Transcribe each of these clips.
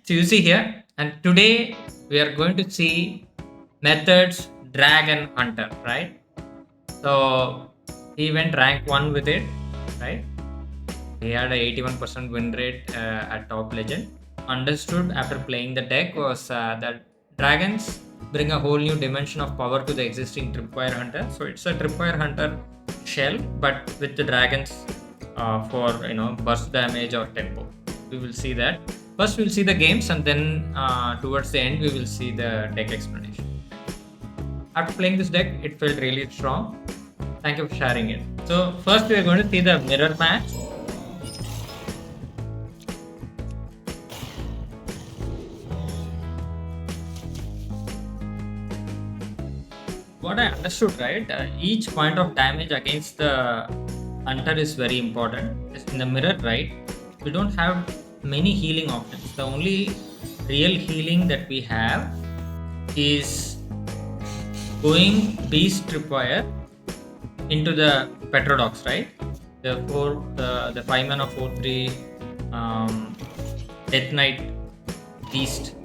So you see here, and today we are going to see Mthds Dragon Hunter, right? So he went rank 1 with it, right? He had a 81% win rate at top legend. Understood after playing the deck was that dragons bring a whole new dimension of power to the existing Tripwire Hunter. So it's a Tripwire Hunter shell, but with the dragons for burst damage or tempo. We will see that. First, we'll see the games, and then towards the end, we will see the deck explanation. After playing this deck, it felt really strong. Thank you for sharing it. So first, we are going to see the mirror match. What I understood, right? Each point of damage against the hunter is very important. In the mirror, right? We don't have many healing options. The only real healing that we have is going Beast Tripwire into the Petrodox, right? The 5 mana 4/3 Death Knight Beast.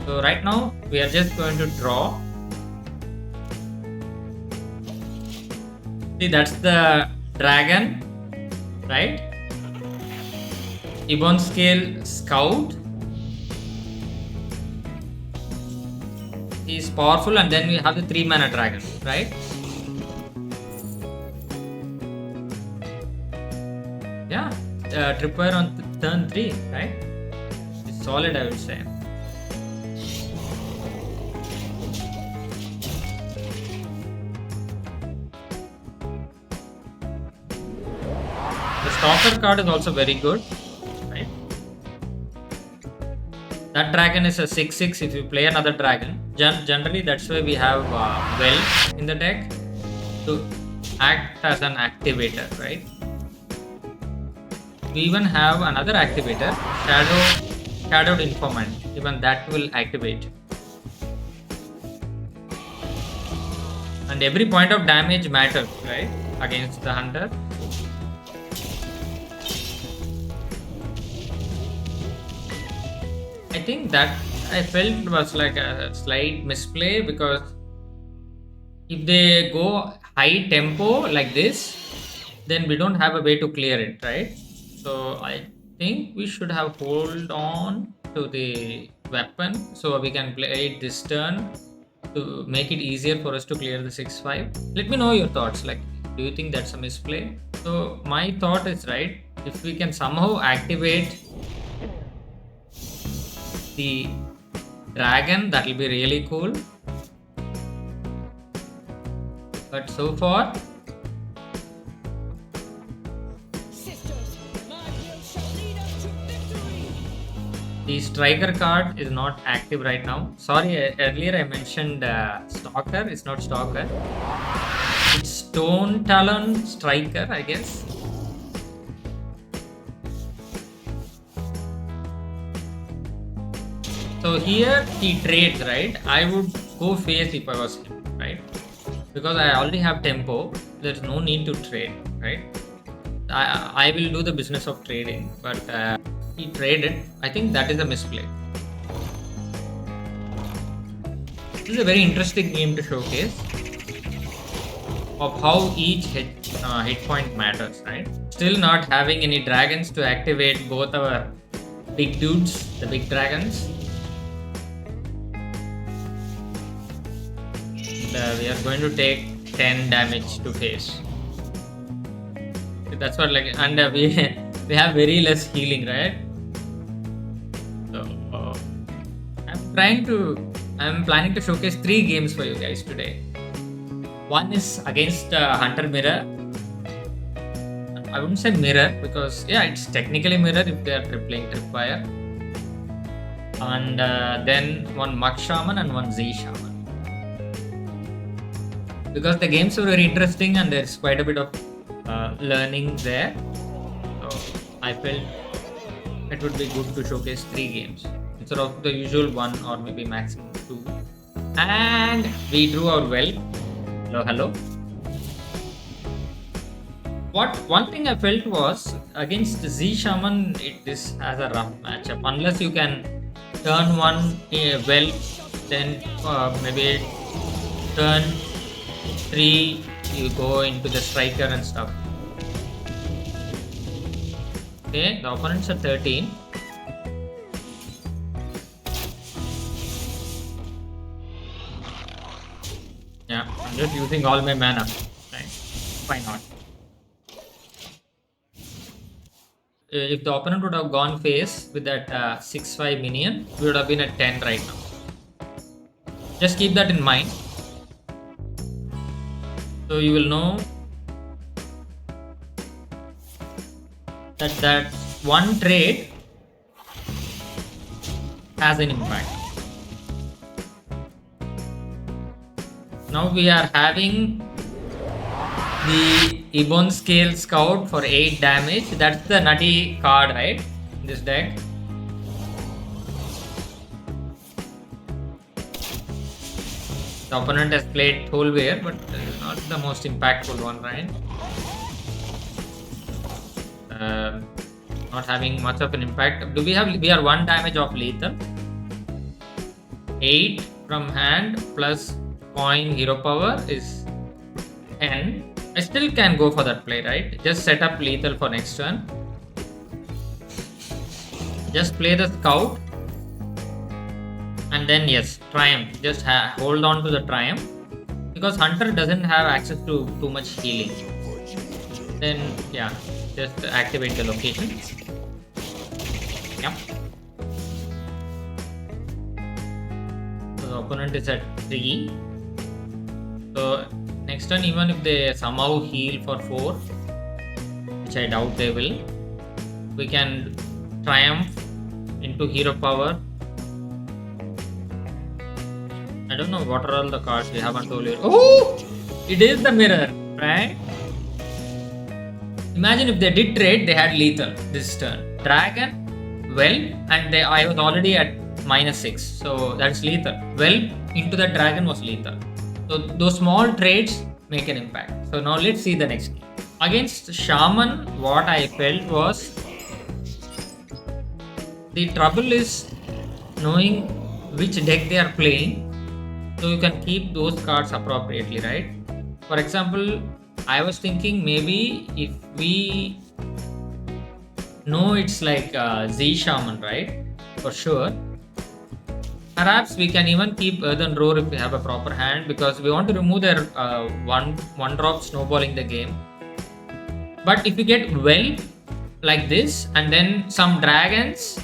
So right now we are just going to draw. See, that's the dragon, right? Ebonscale Scout. He's powerful, and then we have the 3 mana dragon, right? Yeah, Tripwire on turn 3, right? It's solid, I would say. The Stalker card is also very good, right? That dragon is a 6/6 if you play another dragon. Generally, that's why we have Whelp in the deck to act as an activator, right? We even have another activator, Shadowed Informant. Even that will activate. And every point of damage matters, right? Against the hunter. I think that I felt was like a slight misplay, because if they go high tempo like this, then we don't have a way to clear it, right? So I think we should have hold on to the weapon so we can play it this turn to make it easier for us to clear the 6/5. Let me know your thoughts. Like, do you think that's a misplay? So my thought is, right, if we can somehow activate the dragon, that will be really cool. But so far, the striker card is not active right now. Sorry, earlier I mentioned stalker. It's not stalker. It's Stonetalon Striker, I guess. So here he trades, right? I would go face if I was him, right? Because I already have tempo. There's no need to trade, right? I will do the business of trading, but he traded. I think that is a misplay. This is a very interesting game to showcase of how each hit point matters, right? Still not having any dragons to activate both our big dudes, the big dragons. We are going to take 10 damage to face. That's what, like, and we have very less healing, right? So I'm planning to showcase 3 games for you guys today. One is against Hunter Mirror. I wouldn't say mirror, because yeah, it's technically mirror if they are playing Tripwire. And then one Mug Shaman and one Zee Shaman. Because the games are very interesting and there's quite a bit of learning there. So I felt it would be good to showcase 3 games instead of the usual 1 or maybe maximum 2. And we drew our Whelp. Hello. One thing I felt was against Zee Shaman, this has a rough matchup unless you can turn one well, then maybe turn 3 you go into the striker and stuff. Okay, the opponents are 13. Yeah, I'm just using all my mana. Right? Why not? If the opponent would have gone face with that 6/5 minion, we would have been at 10 right now. Just keep that in mind. So you will know that one trade has an impact. Now we are having the Ebonscale Scout for 8 damage. That's the nutty card, right? In this deck. The opponent has played Tol'vir, but not the most impactful one, right? Not having much of an impact. Do we have? We are 1 damage of lethal. 8 from hand plus coin hero power is 10. I still can go for that play, right? Just set up lethal for next turn. Just play the scout. And then yes, triumph. Just hold on to the triumph. Because hunter doesn't have access to too much healing. Then yeah, just activate the location. Yep. So the opponent is at 3. So next turn, even if they somehow heal for 4, which I doubt they will, we can triumph into hero power. I don't know what are all the cards we haven't told you. Oh, it is the mirror, right? Imagine if they did trade, they had lethal this turn. Dragon, Whelp, and I was already at -6, so that's lethal. Whelp into the dragon was lethal. So those small trades make an impact. So now let's see the next game. Against Shaman, what I felt was the trouble is knowing which deck they are playing, so you can keep those cards appropriately, right? For example, I was thinking maybe if we know it's like Zee Shaman, right? For sure. Perhaps we can even keep Earthen Roar if we have a proper hand, because we want to remove their one drop snowballing the game. But if you get Whelp like this and then some dragons,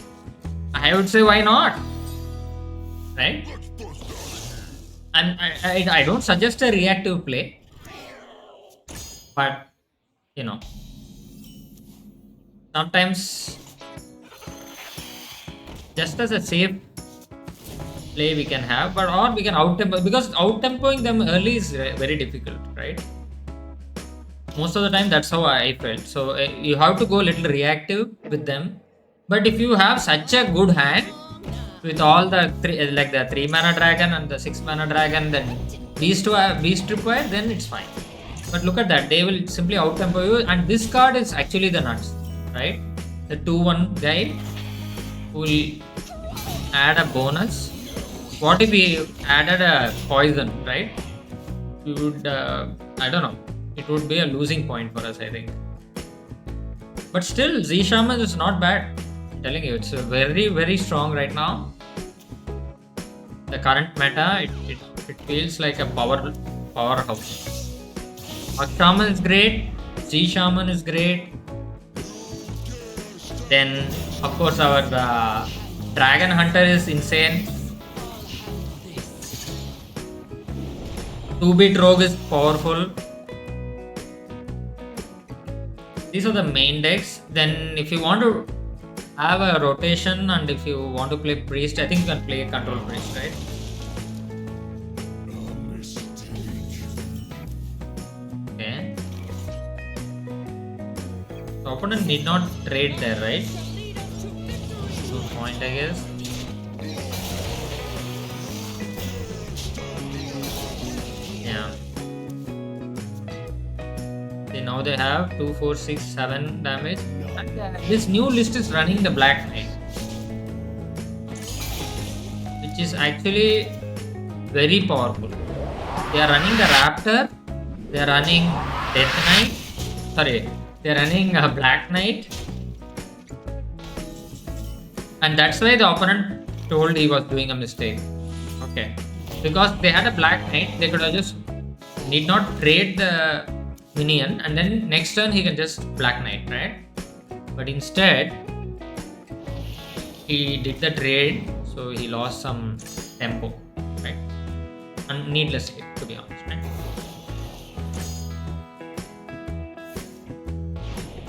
I would say why not? Right? And I don't suggest a reactive play, but you know, sometimes just as a safe play we can have, but or we can out-tempo, because out-tempoing them early is very difficult, right? Most of the time that's how I felt. So you have to go a little reactive with them. But if you have such a good hand with all the three, like the 3 mana dragon and the 6 mana dragon, then these two are beast tripwire, then it's fine. But look at that, they will simply out-tempo you, and this card is actually the nuts, right? The 2/1 guy will add a bonus. What if we added a poison, right? We would, I don't know, it would be a losing point for us, I think. But still, Zee Shaman is not bad. I'm telling you, it's very, very strong right now. The current meta, it feels like a powerhouse. Our Shaman is great. Zee Shaman is great. Then, of course, our Dragon Hunter is insane. 2-bit Rogue is powerful. These are the main decks. Then if you want to have a rotation and if you want to play Priest, I think you can play Control Priest, right? Okay. The opponent need not trade there, right? Good point, I guess. now they have 2, 4, 6, 7 damage. And this new list is running the Black Knight, which is actually very powerful. They are running the Raptor, they are running Death Knight, sorry, they are running a Black Knight, and that's why the opponent told he was doing a mistake. Okay, because they had a Black Knight, they could have just need not trade the minion, and then next turn he can just Black Knight, right? But instead he did the trade, so he lost some tempo, right? And needlessly, to be honest, right?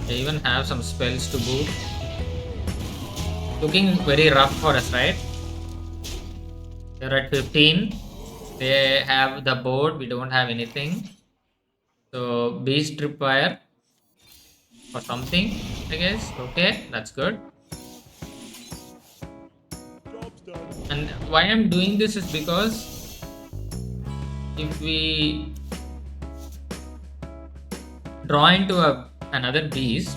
They even have some spells to boot. Looking very rough for us, right? They're at 15. They have the board, we don't have anything. So Beast Tripwire or something, I guess. Okay, that's good. And why I'm doing this is because if we draw into another beast,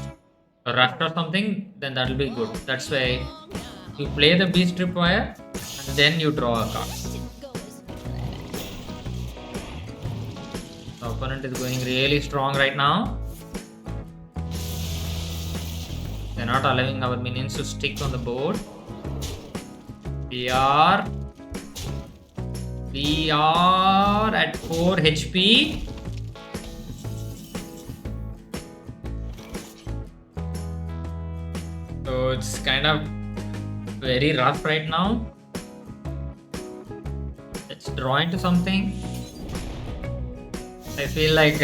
a rush or something, then that'll be good. That's why you play the Beast Tripwire and then you draw a card. The opponent is going really strong right now. They're not allowing our minions to stick on the board. We are at 4 HP. So it's kind of very rough right now. Let's draw into something. I feel like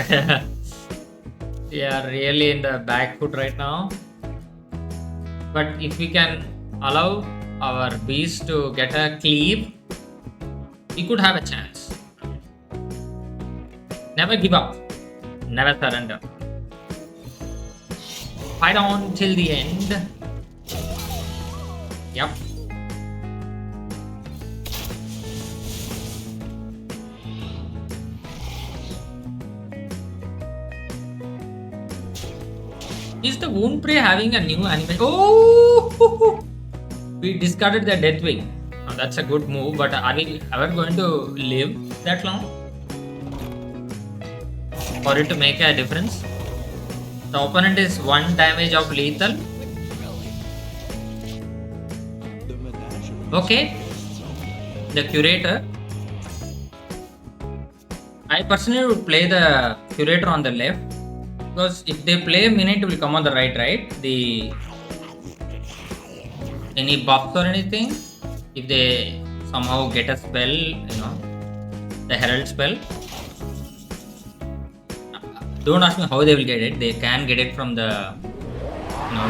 we are really in the back foot right now. But if we can allow our beast to get a cleave, we could have a chance. Never give up. Never surrender. Fight on till the end. Yep. Is the Wound Prey having a new animation? Oh! We discarded the Death Wing. Oh, that's a good move, but are we ever going to live that long for it to make a difference? The opponent is 1 damage of lethal. Okay. The Curator. I personally would play the Curator on the left, because if they play a minute, it will come on the right, right? Any buffs or anything, if they somehow get a spell, the Herald spell. Don't ask me how they will get it. They can get it from the,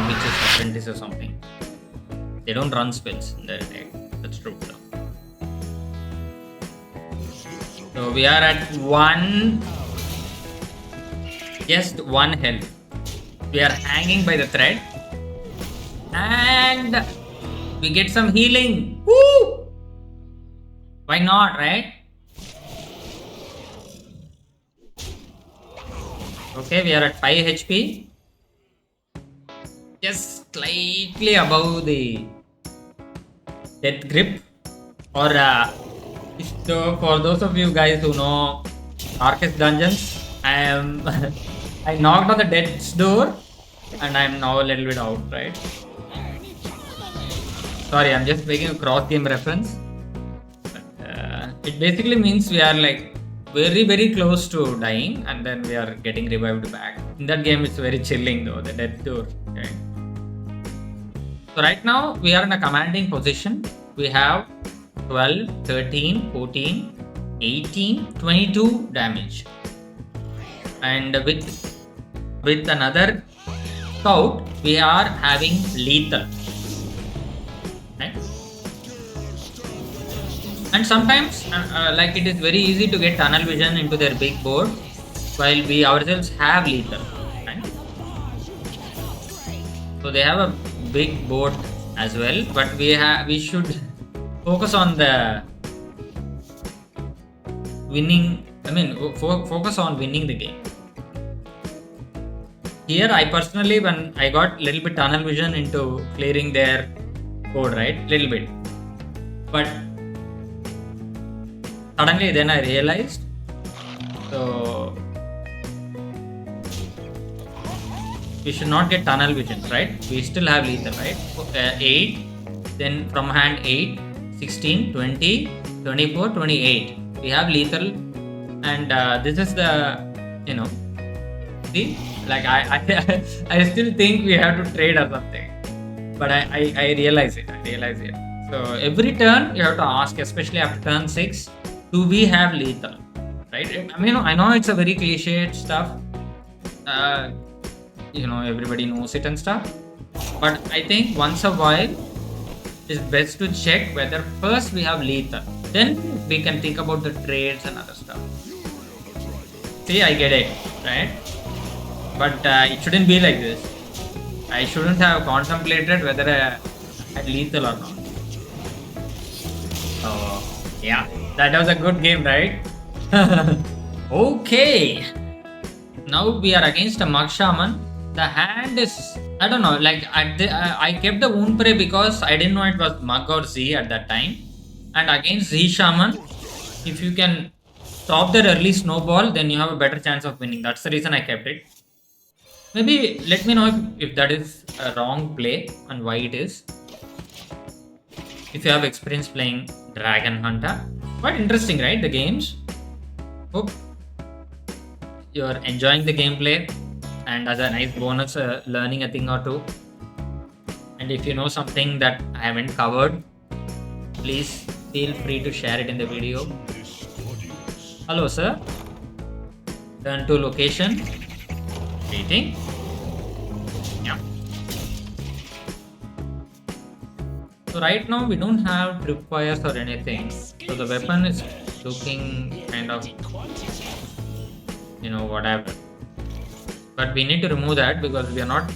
Witch's Apprentice or something. They don't run spells in their deck. That's true. So we are at 1. Just 1 health. We are hanging by the thread. And we get some healing. Woo! Why not, right? Okay, we are at 5 HP. Just slightly above the Death Grip. Or so for those of you guys who know Darkest Dungeons, I knocked on the Death's door and I'm now a little bit out, right? Sorry, I'm just making a cross game reference. But, it basically means we are like very, very close to dying and then we are getting revived back. In that game, it's very chilling though, the Death Door. Okay. So right now, we are in a commanding position. We have 12, 13, 14, 18, 22 damage. And with another scout, we are having lethal. Right? And sometimes, like it is very easy to get tunnel vision into their big board, while we ourselves have lethal. Right? So they have a big board as well, but we should focus on the winning. Focus on winning the game. here I personally, when I got little bit tunnel vision into clearing their code, right? Little bit. But suddenly then I realized, so we should not get tunnel vision, right? We still have lethal, right? 8, then from hand 8, 16, 20, 24, 28. We have lethal, and this is the, see, like I still think we have to trade or something, but I realize it. So every turn you have to ask, especially after turn 6, do we have lethal, right? I mean, I know it's a very cliched stuff. Everybody knows it and stuff, but I think once a while it's best to check whether first we have lethal, then we can think about the trades and other stuff. See, I get it, right? But it shouldn't be like this. I shouldn't have contemplated whether I had lethal or not. So yeah, that was a good game, right? Okay, now we are against a Mug Shaman. The hand is, I don't know, like I kept the Wound Prey because I didn't know it was Mug or Zee at that time. And against Zee Shaman, if you can stop their early snowball, then you have a better chance of winning. That's the reason I kept it. Maybe let me know if that is a wrong play and why it is. If you have experience playing Dragon Hunter. Quite interesting, right? The games. Hope you're enjoying the gameplay, and as a nice bonus, learning a thing or two. And if you know something that I haven't covered, please feel free to share it in the video. Hello, sir. Turn to location. Waiting. Yeah. So right now we don't have tripwires or anything. So the weapon is looking kind of, whatever. But we need to remove that because we are not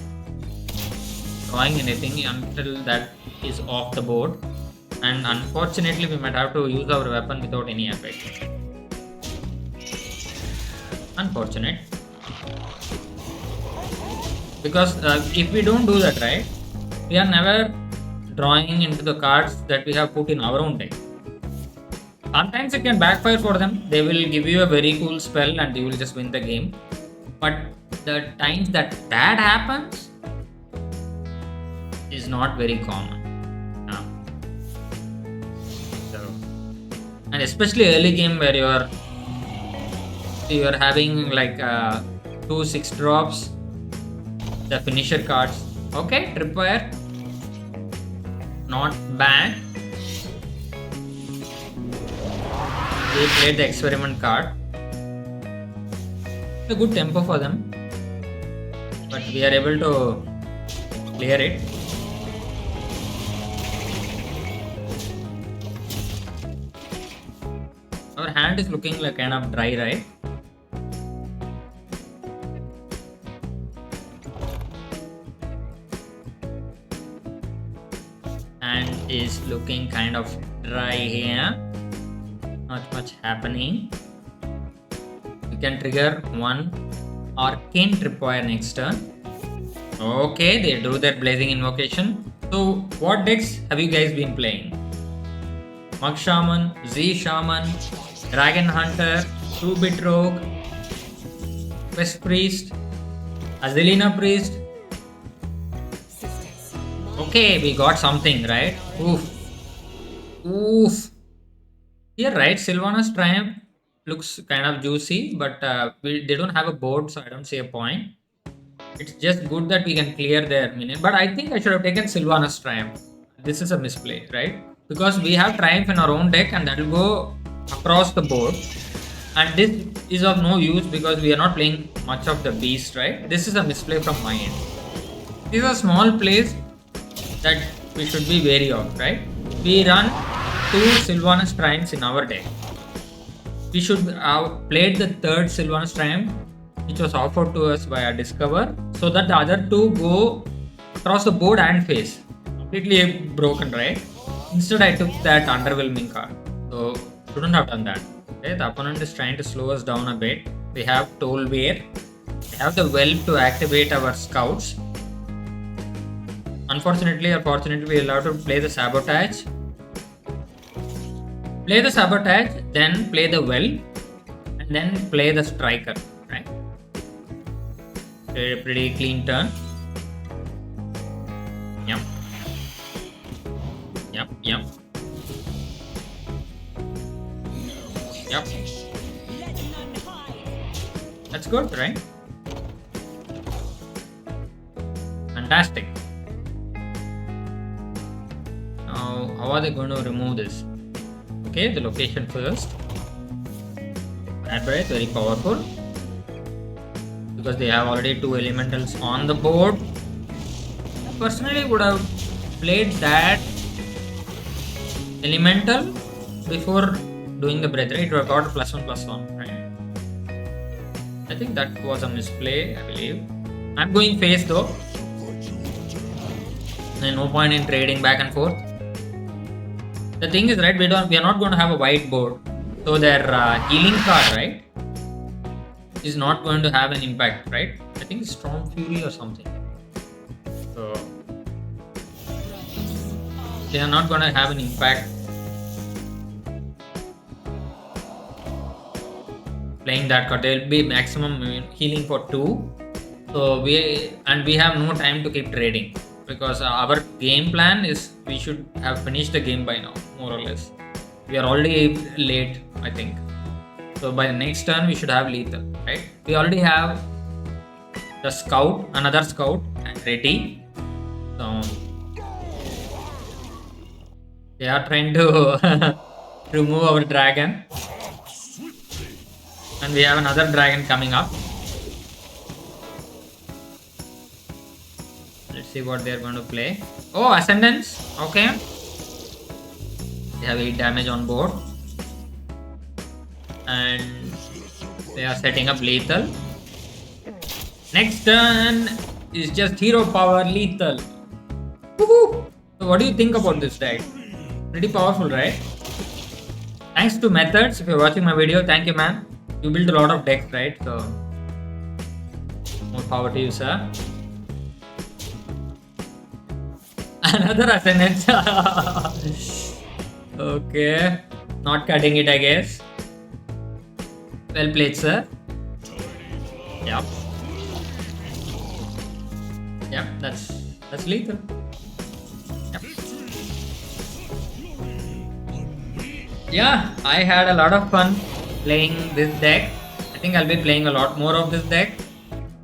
drawing anything until that is off the board. And unfortunately, we might have to use our weapon without any effect. Unfortunate. Because if we don't do that, right, we are never drawing into the cards that we have put in our own deck. Sometimes it can backfire for them. They will give you a very cool spell and you will just win the game. But the times that happens is not very common. So, and especially early game where you are having like 2 6 drops, the finisher cards. Okay, Tripwire, not bad. They played the experiment card. It's a good tempo for them, but we are able to clear it. Our hand is looking like kind of dry, right? Hand is looking kind of dry here. Not much happening. We can trigger one Arcane Tripwire next turn. Okay, they drew their Blazing Invocation. So, what decks have you guys been playing? Mug Shaman, Zee Shaman, Dragon Hunter, 2-Bit Rogue, Quest Priest, Azalina Priest. Okay, we got something, right? Oof. Here, right, Sylvanas Triumph looks kind of juicy, but they don't have a board, so I don't see a point. It's just good that we can clear their minion, but I think I should have taken Sylvanas Triumph. This is a misplay, right? Because we have Triumph in our own deck and that will go across the board. And this is of no use because we are not playing much of the beast, right? This is a misplay from my end. These are small plays that we should be wary of, right? We run 2 Sylvanas Triumphs in our deck. We should have played the 3rd Sylvanas Triumph, which was offered to us by our Discover, so that the other 2 go across the board and face. Completely broken, right? Instead, I took that Underwhelming card. So, shouldn't have done that. Okay, the opponent is trying to slow us down a bit. We have Tol'vir. We have the Whelp to activate our scouts. Unfortunately or fortunately, we will have to play the Sabotage. Play the Sabotage, then play the Whelp, and then play the Striker. Right? A pretty clean turn. Yep. Yep. Yep. Yep. That's good, right? Fantastic. Now, how are they going to remove this? Okay, the location first. That way, very powerful. Because they have already 2 elementals on the board. I personally would have played that elemental before doing the breath, right? It would have got +1/+1, right? I think that was a misplay, I believe. I'm going face though. There's no point in trading back and forth. The thing is, right, we are not going to have a white board, so their healing card, right, is not going to have an impact, right? I think it's Storm Fury or something. So they are not going to have an impact playing that card. There will be maximum healing for 2. So we have no time to keep trading, because our game plan is we should have finished the game by now, more or less. We are already late, I think. So by the next turn, we should have lethal, right? We already have the scout, another scout, ready. So they are trying to remove our dragon. And we have another dragon coming up. Let's see what they are going to play. Oh, Ascendance. Okay. They have 8 damage on board. And they are setting up lethal. Next turn is just hero power lethal. Woohoo! So what do you think about this deck? Pretty powerful, right? Thanks to Methods. If you're watching my video, thank you, man. You build a lot of decks, right? So more power to you, sir. Another Ascendance. Okay. Not cutting it, I guess. Well played, sir. Yep. Yep, that's lethal. Yep. Yeah, I had a lot of fun playing this deck. I think I'll be playing a lot more of this deck.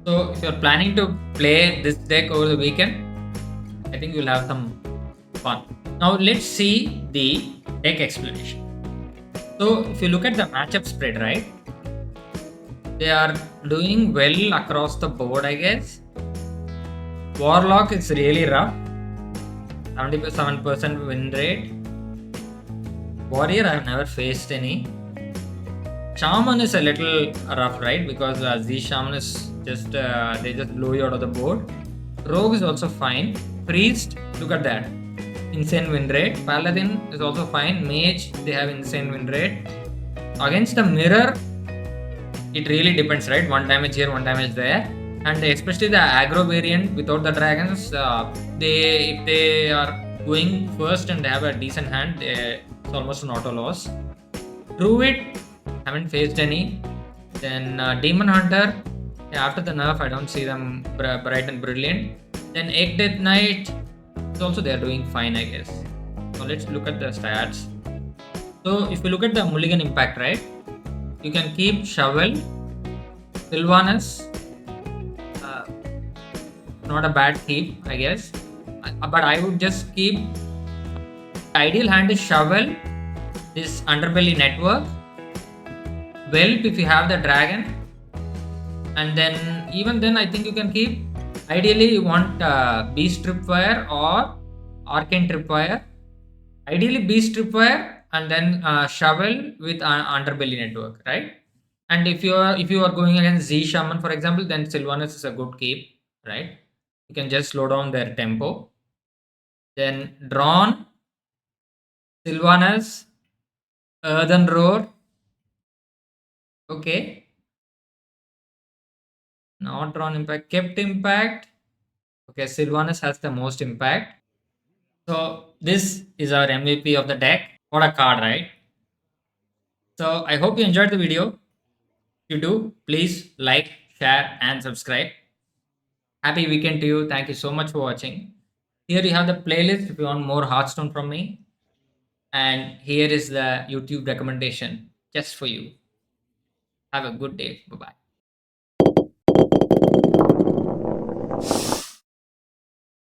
So if you're planning to play this deck over the weekend, I think you'll have some fun. Now let's see the deck explanation. So if you look at the matchup spread, right, they are doing well across the board, I guess. Warlock is really rough. 77% win rate. Warrior, I've never faced any. Shaman is a little rough, right? Because Zee Shaman is just they just blow you out of the board. Rogue is also fine. Priest, look at that, insane win rate. Paladin is also fine. Mage, they have insane win rate. Against the mirror, it really depends, right? 1 damage here, 1 damage there. And especially the aggro variant without the dragons, if they are going first and they have a decent hand, it's almost an auto loss. Druid, haven't faced any. Then Demon Hunter, after the nerf, I don't see them bright and brilliant. Then Egg Death Knight, also they are doing fine, I guess. So let's look at the stats. So if you look at the Mulligan impact, right, you can keep Shovel, Sylvanas. Not a bad keep, I guess. But I would just keep. The ideal hand is Shovel, this Underbelly Network, Whelp if you have the dragon, and then even then I think you can keep. Ideally, you want Beast Tripwire or Arcane Tripwire. Ideally, Beast Tripwire and then Shovel with Underbelly Network, right? And if you are going against Zee Shaman, for example, then Sylvanas is a good keep, right? You can just slow down their tempo. Then Drawn, Sylvanas, Earthen Roar. Okay. Not drawn impact. Kept impact. Okay, Sylvanas has the most impact. So this is our MVP of the deck. What a card, right? So I hope you enjoyed the video. If you do, please like, share, and subscribe. Happy weekend to you. Thank you so much for watching. Here you have the playlist if you want more Hearthstone from me. And here is the YouTube recommendation just for you. Have a good day. Bye bye.